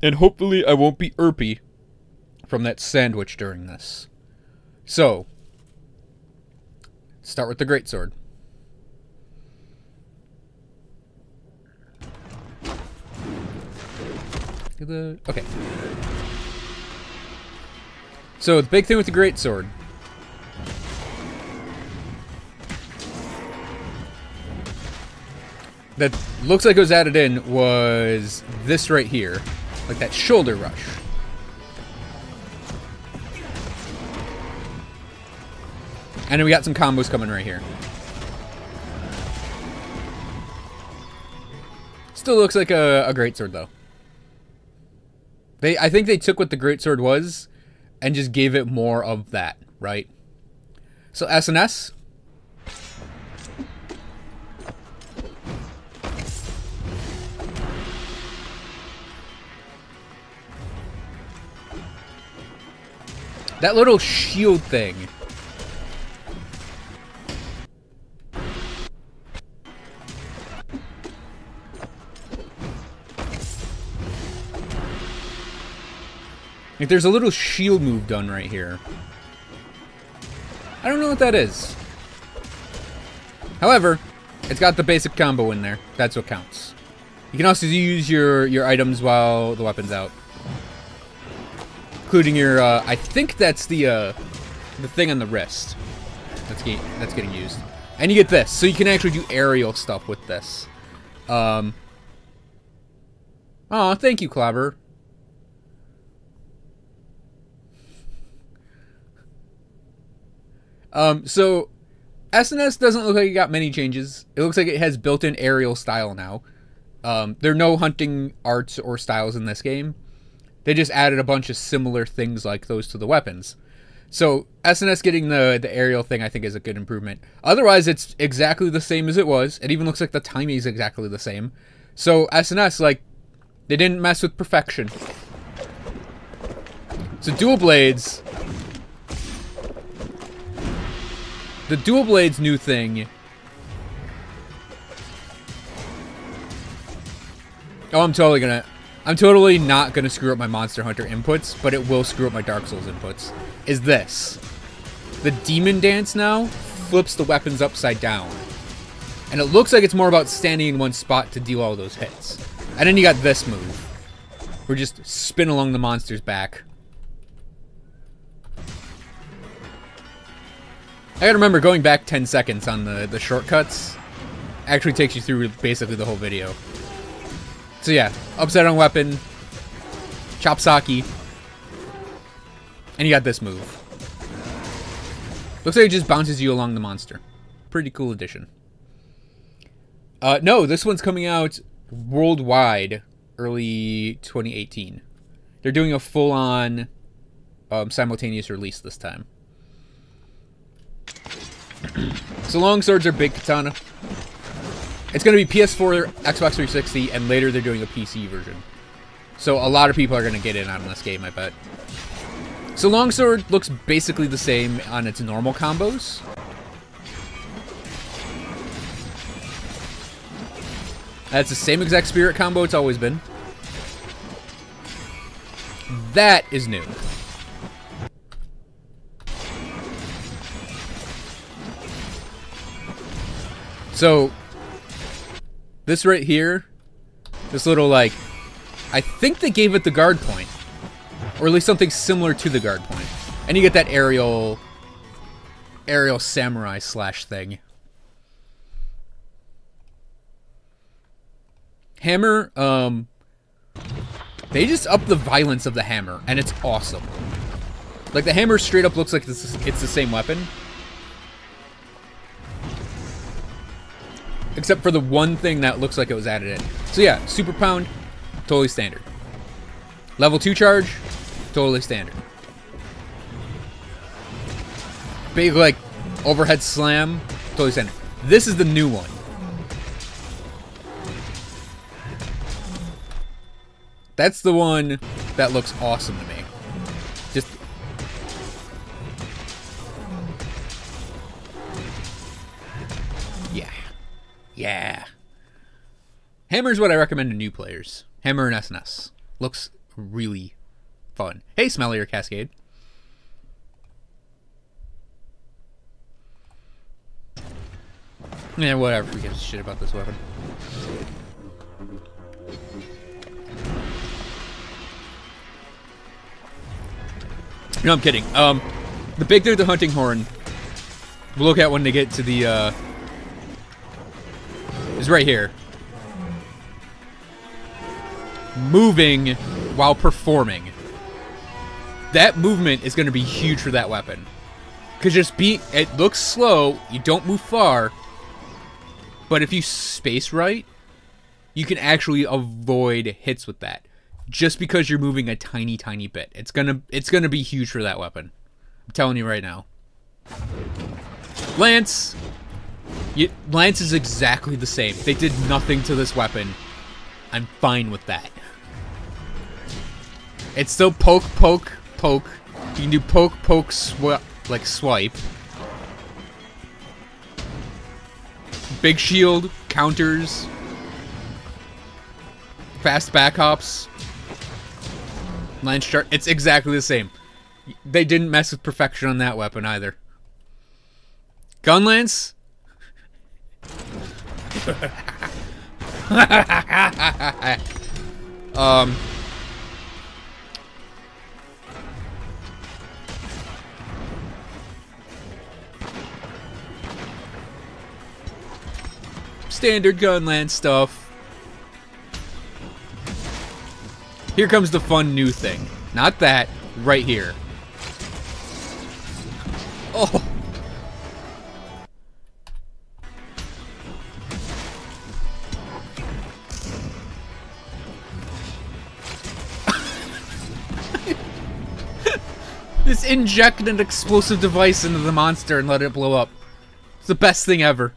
And hopefully I won't be irpy from that sandwich during this. So, start with the Greatsword. Okay. So, the big thing with the Greatsword that looks like it was added in was this right here. Like that shoulder rush. And then we got some combos coming right here. Still looks like a Greatsword though. I think they took what the Greatsword was and just gave it more of that, right? So SNS. That little shield thing. Like there's a little shield move done right here. I don't know what that is. However, it's got the basic combo in there. That's what counts. You can also use your items while the weapon's out. Including your, I think that's the thing on the wrist. That's getting used. And you get this, so you can actually do aerial stuff with this. Oh, thank you, Clobber. So SNS doesn't look like it got many changes. It looks like it has built-in aerial style now. There are no hunting arts or styles in this game. They just added a bunch of similar things like those to the weapons. So SNS getting the aerial thing I think is a good improvement. Otherwise, it's exactly the same as it was. It even looks like the timing is exactly the same. So SNS, like, they didn't mess with perfection. So dual blades. The dual blades new thing. Oh, I'm totally not gonna screw up my Monster Hunter inputs, but it will screw up my Dark Souls inputs. Is this. The Demon Dance now flips the weapons upside down. And it looks like it's more about standing in one spot to deal all those hits. And then you got this move. Where you just spin along the monster's back. I gotta remember, going back 10 seconds on the shortcuts actually takes you through basically the whole video. So yeah, upside down weapon, chop saki, and you got this move. Looks like it just bounces you along the monster. Pretty cool addition. No, this one's coming out worldwide early 2018. They're doing a full-on simultaneous release this time. So longswords are big katana. It's going to be PS4, Xbox 360, and later they're doing a PC version. So a lot of people are going to get in on this game, I bet. So longsword looks basically the same on its normal combos. That's the same exact spirit combo it's always been. That is new. So, this right here, this little, like, I think they gave it the guard point. Or at least something similar to the guard point. And you get that aerial samurai slash thing. Hammer, they just up the violence of the hammer, and it's awesome. Like, the hammer straight up looks like it's the same weapon. Except for the one thing that looks like it was added in. So yeah, super pound, totally standard. Level 2 charge, totally standard. Big, like, overhead slam, totally standard. This is the new one. That's the one that looks awesome to me. Just... yeah. Yeah. Hammer is what I recommend to new players. Hammer and SNS. Looks really fun. Hey, Smellier Cascade. Yeah, whatever. Who gives a shit about this weapon? No, I'm kidding. The big thing with the hunting horn, we'll look at when they get to the, is right here. Moving while performing. That movement is going to be huge for that weapon. Because it looks slow, you don't move far, but if you space right, you can actually avoid hits with that. Just because you're moving a tiny, tiny bit. It's gonna be huge for that weapon. I'm telling you right now. Lance! Lance is exactly the same. They did nothing to this weapon. I'm fine with that. It's still poke, poke, poke. You can do poke, poke, like swipe. Big shield, counters. Fast back hops. Lance chart. It's exactly the same. They didn't mess with perfection on that weapon either. Gunlance. Standard Gunlance stuff. Here comes the fun new thing. Not that, right here. Oh. Just inject an explosive device into the monster and let it blow up. It's the best thing ever.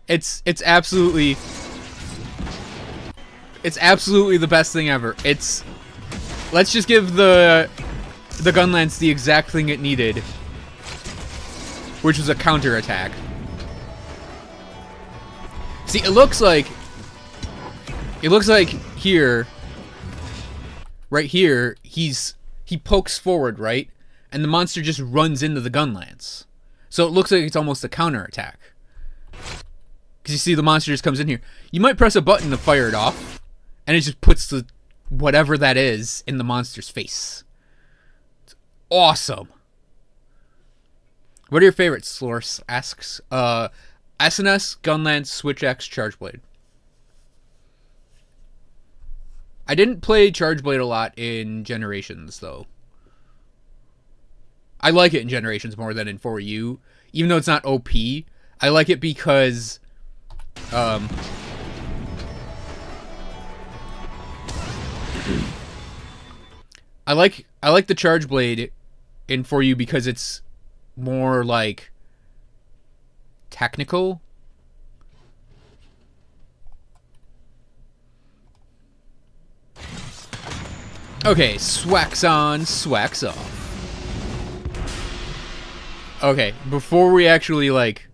It's absolutely the best thing ever. Let's just give the Gunlance the exact thing it needed, which was a counter attack. See, it looks like here, right here, he pokes forward, right? And the monster just runs into the Gunlance. So it looks like it's almost a counter attack. Because you see the monster just comes in here. You might press a button to fire it off, and it just puts the whatever that is in the monster's face. It's awesome. What are your favorites? Slorce asks. SNS, Gunlance, Switch X, Chargeblade. I didn't play Chargeblade a lot in Generations, though. I like it in Generations more than in 4U. Even though it's not OP, I like it because I like the Chargeblade in 4U because it's more like technical. Okay, swax on, swax off. Okay, before we actually, like,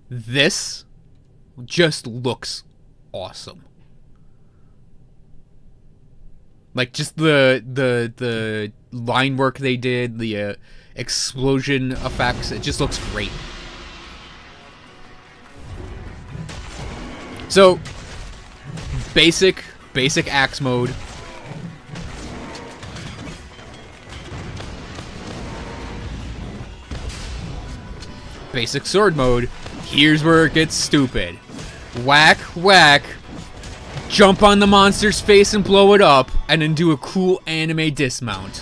this just looks awesome. Like, just the line work they did, the explosion effects, it just looks great. So, basic axe mode. Basic sword mode. Here's where it gets stupid. Whack, whack. Jump on the monster's face and blow it up, and then do a cool anime dismount.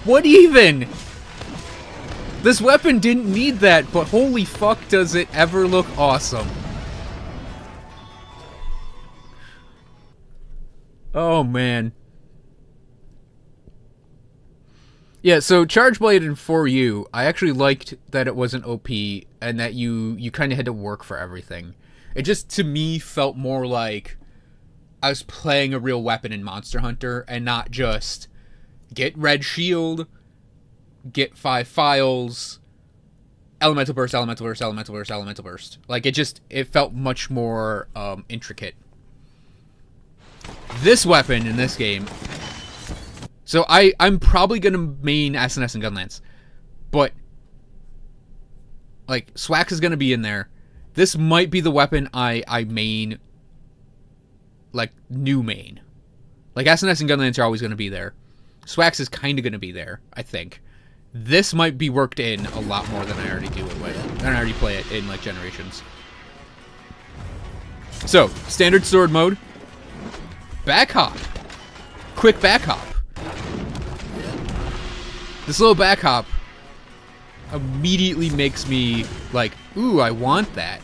What even? This weapon didn't need that, but holy fuck does it ever look awesome. Oh, man. Yeah, so Chargeblade in 4U, I actually liked that it wasn't OP and that you kind of had to work for everything. It just, to me, felt more like I was playing a real weapon in Monster Hunter and not just get red shield, get 5 files, elemental burst, elemental burst, elemental burst, elemental burst. Like, it felt much more intricate. This weapon in this game... So I'm probably going to main SNS and Gunlance. But, like, Swax is going to be in there. This might be the weapon I main, like, new main. Like, SNS and Gunlance are always going to be there. Swax is kind of going to be there, I think. This might be worked in a lot more than I already do it with. Than I already play it in, like, Generations. So, standard sword mode. Back hop. Quick back hop. This little back hop immediately makes me like, ooh, I want that.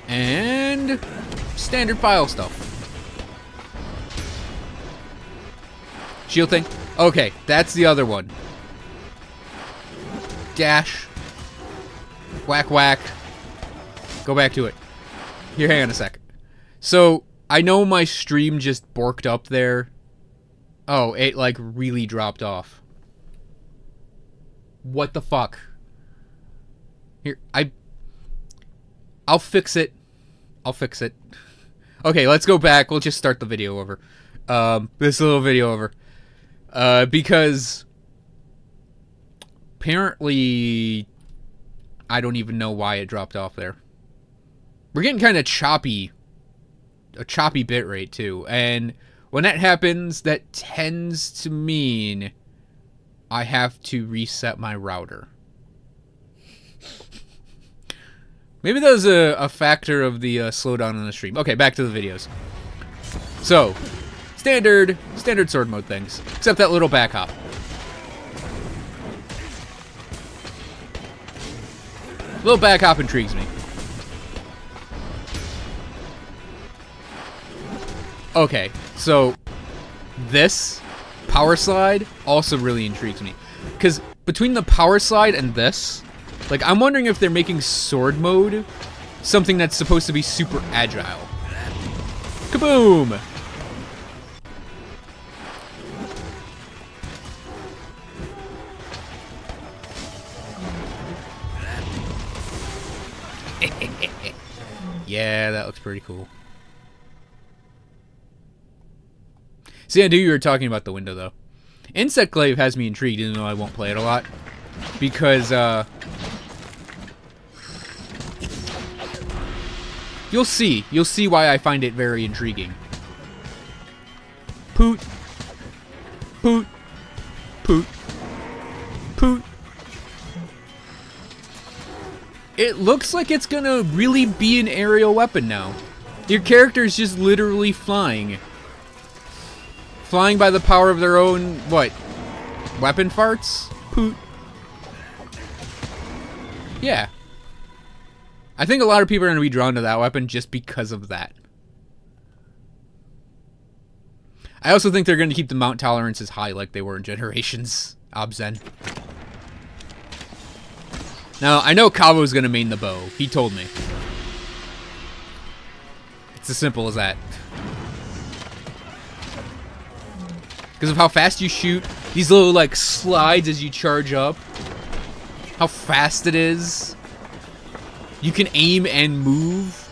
And standard file stuff. Shield thing. Okay, that's the other one. Dash. Whack, whack. Go back to it. Here, hang on a sec. So, I know my stream just borked up there. Oh, it, like, really dropped off. What the fuck? Here, I'll fix it. I'll fix it. Okay, let's go back. We'll just start the video over. This little video over. Because... apparently... I don't even know why it dropped off there. We're getting kind of choppy. A choppy bitrate, too. And when that happens, that tends to mean I have to reset my router. Maybe that was a factor of the slowdown on the stream. Okay, back to the videos. So, standard sword mode things. Except that little back hop. Little back hop intrigues me. Okay, so this power slide also really intrigues me. Because between the power slide and this, like, I'm wondering if they're making sword mode something that's supposed to be super agile. Kaboom! Yeah, that looks pretty cool. See, I knew you were talking about the window, though. Insect Glaive has me intrigued, even though I won't play it a lot. Because, you'll see. You'll see why I find it very intriguing. Poot. Poot. Poot. Poot. It looks like it's gonna really be an aerial weapon now. Your character is just literally flying. Flying by the power of their own, what? Weapon farts? Poot. Yeah. I think a lot of people are going to be drawn to that weapon just because of that. I also think they're going to keep the mount tolerances high like they were in Generations. Obzen. Now, I know Cavo's going to main the bow. He told me. It's as simple as that. Because of how fast you shoot, these little, like, slides as you charge up. How fast it is. You can aim and move.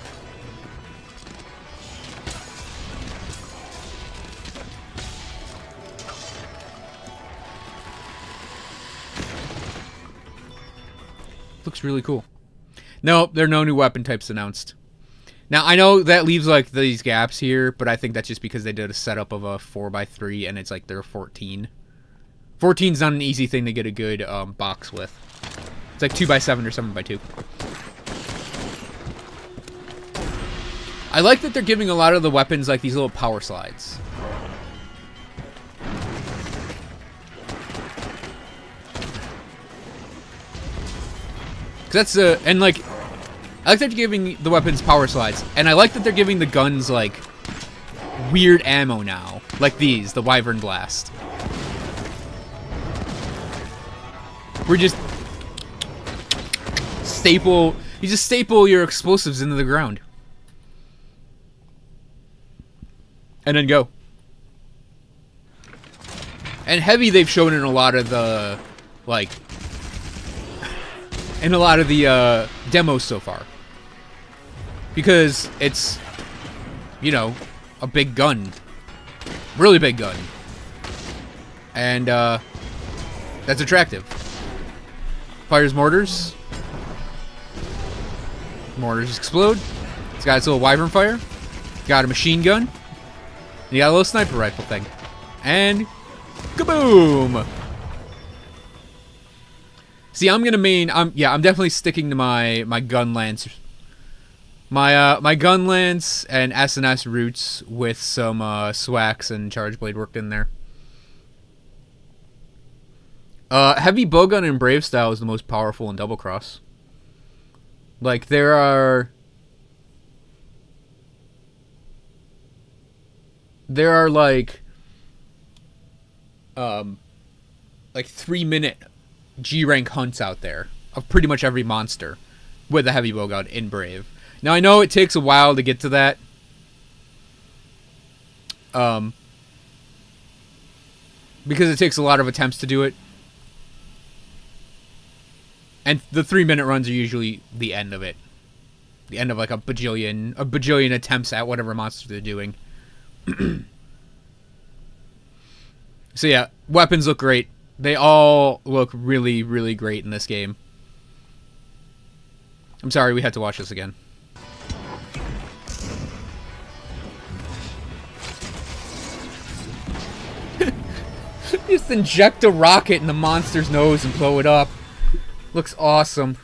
Looks really cool. No, there are no new weapon types announced. Now, I know that leaves, like, these gaps here, but I think that's just because they did a setup of a 4x3, and it's, like, they're 14. 14's not an easy thing to get a good box with. It's like 2x7 or 7x2. I like that they're giving a lot of the weapons, like, these little power slides. That's and like, I like that they're giving the weapons power slides, and I like that they're giving the guns like weird ammo now, like these, the Wyvern Blast. We're just you just staple your explosives into the ground, and then go. And heavy they've shown in a lot of the, like, in a lot of the demos so far. Because it's, you know, a big gun. Really big gun. And, that's attractive. Fires mortars. Mortars explode. It's got its little wyvern fire. Got a machine gun. You got a little sniper rifle thing. And kaboom! See, I'm gonna main. I'm definitely sticking to my Gunlance. My Gunlance and SNS roots with some Swax and Charge Blade worked in there. Heavy bowgun in Brave style is the most powerful in Double Cross. Like there are like 3-minute G rank hunts out there of pretty much every monster with a heavy bowgun in Brave. Now I know it takes a while to get to that. Because it takes a lot of attempts to do it. And the 3-minute runs are usually the end of it. The end of like a bajillion attempts at whatever monster they're doing. So yeah, weapons look great. They all look really, really great in this game. I'm sorry we had to watch this again. Just inject a rocket in the monster's nose and blow it up. Looks awesome.